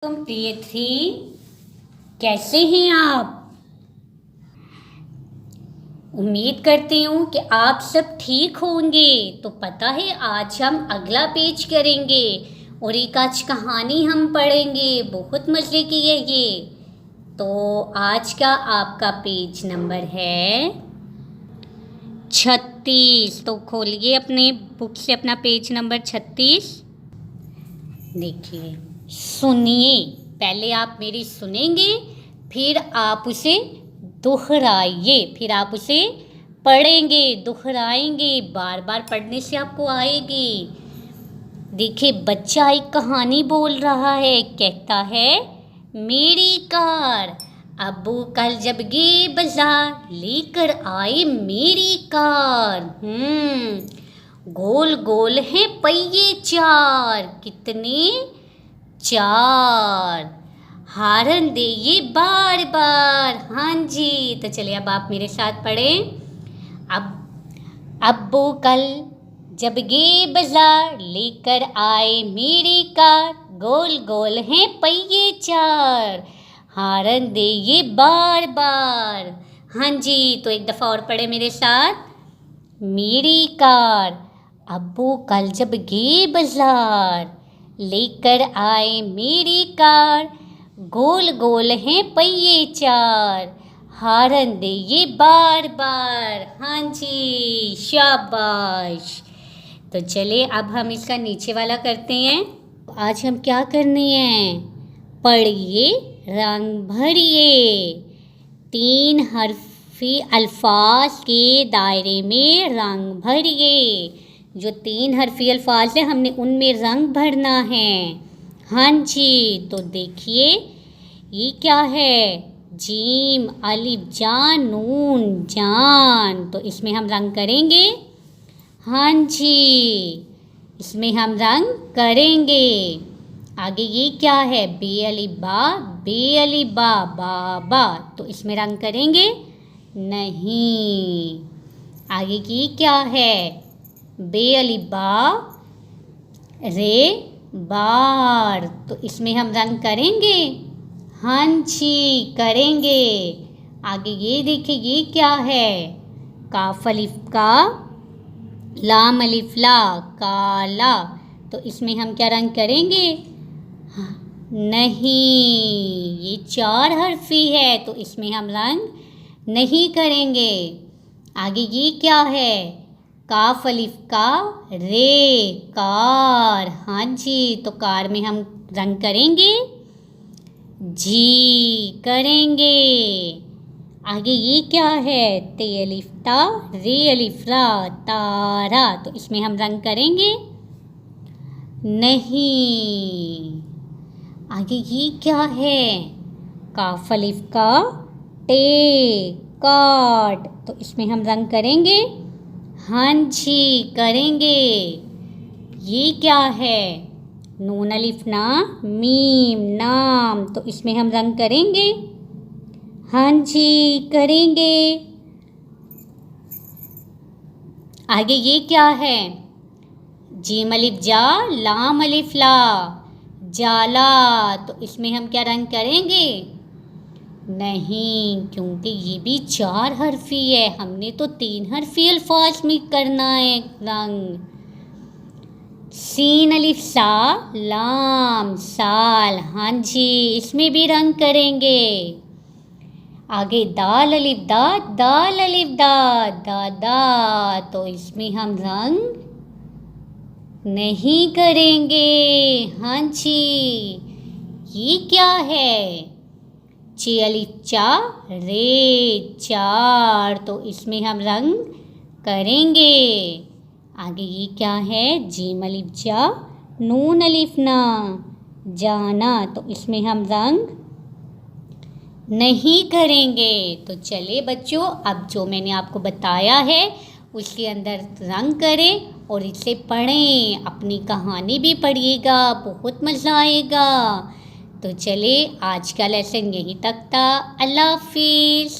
तुम प्रियथी, कैसे हैं आप? उम्मीद करती हूँ कि आप सब ठीक होंगे। तो पता है आज हम अगला पेज करेंगे और एक आज कहानी हम पढ़ेंगे। बहुत मज़े की है ये। तो आज का आपका पेज नंबर है 36। तो खोलिए अपने बुक से अपना पेज नंबर 36। देखिए, सुनिए। पहले आप मेरी सुनेंगे, फिर आप उसे दोहराइए, फिर आप उसे पढ़ेंगे, दोहराएंगे। बार बार पढ़ने से आपको आएगी। देखिए, बच्चा एक कहानी बोल रहा है। कहता है, मेरी कार। अब्बू कल जब गए बाजार, लेकर आए मेरी कार। गोल गोल है पहिए चार। कितने? 4। हारन दे ये बार बार। हाँ जी, तो चलिए अब आप मेरे साथ पढ़ें। अब्बू कल जब गए बाजार, लेकर आए मेरी कार। गोल गोल है पहिए चार। हारन दे ये बार बार। हाँ जी, तो एक दफ़ा और पढ़े मेरे साथ। मेरी कार। अब्बू कल जब गए बाजार, लेकर आए मेरी कार। गोल गोल हैं पहिए चार। हारन दे ये बार बार। हाँ जी, शाबाश। तो चलिए अब हम इसका नीचे वाला करते हैं। आज हम क्या करने हैं? पढ़िए, रंग भरिए। 3 हरफी अल्फाज के दायरे में रंग भरिए। जो 3 हरफी अल्फाज हैं, हमने उनमें रंग भरना है। हाँ जी, तो देखिए ये क्या है? जीम, अलिफ, जान, नून, जान। तो इसमें हम रंग करेंगे। हाँ जी, इसमें हम रंग करेंगे। आगे ये क्या है? बे अलिफ बा, बे अलिफ बा, बाबा। तो इसमें रंग करेंगे? नहीं। आगे की क्या है? बे अलिफ बा, रे बार। तो इसमें हम रंग करेंगे? हाँ जी, करेंगे। आगे ये देखिए, ये क्या है? काफ अलिफ का, लाम अलिफ ला, काला। तो इसमें हम क्या रंग करेंगे? नहीं, ये 4 हरफी है, तो इसमें हम रंग नहीं करेंगे। आगे ये क्या है? काफ अलिफ का, रे, कार। हाँ जी, तो कार में हम रंग करेंगे? जी, करेंगे। आगे ये क्या है? ते अलिफ ता, रे अलिफ रा, तारा। तो इसमें हम रंग करेंगे? नहीं। आगे ये क्या है? काफ अलिफ का, टे, काट। तो इसमें हम रंग करेंगे? हाँ जी, करेंगे। ये क्या है? नून अलिफ ना, मीम, नाम। तो इसमें हम रंग करेंगे? हाँ जी, करेंगे। आगे ये क्या है? जीम अलिफ जा, लाम अलिफ ला, जाला। तो इसमें हम क्या रंग करेंगे? नहीं, क्योंकि ये भी 4 हरफी है। हमने तो 3 हरफी अल्फाज में करना है रंग। सीन अलिफ सा, लाम, साल। हाँ जी, इसमें भी रंग करेंगे। आगे दाल अलिफ दा, दाल अलिफ दा, दादा। तो इसमें हम रंग नहीं करेंगे। हाँ जी, ये क्या है? चे अलिफ चा, रे, चार। तो इसमें हम रंग करेंगे। आगे ये क्या है? जीम अलिफ जा, नून अलिफ ना, जाना। तो इसमें हम रंग नहीं करेंगे। तो चलिए बच्चों, अब जो मैंने आपको बताया है उसके अंदर रंग करें और इसे पढ़ें। अपनी कहानी भी पढ़िएगा, बहुत मज़ा आएगा। तो चलिए आज का लेसन यहीं तक था। अल्लाह हाफिज़।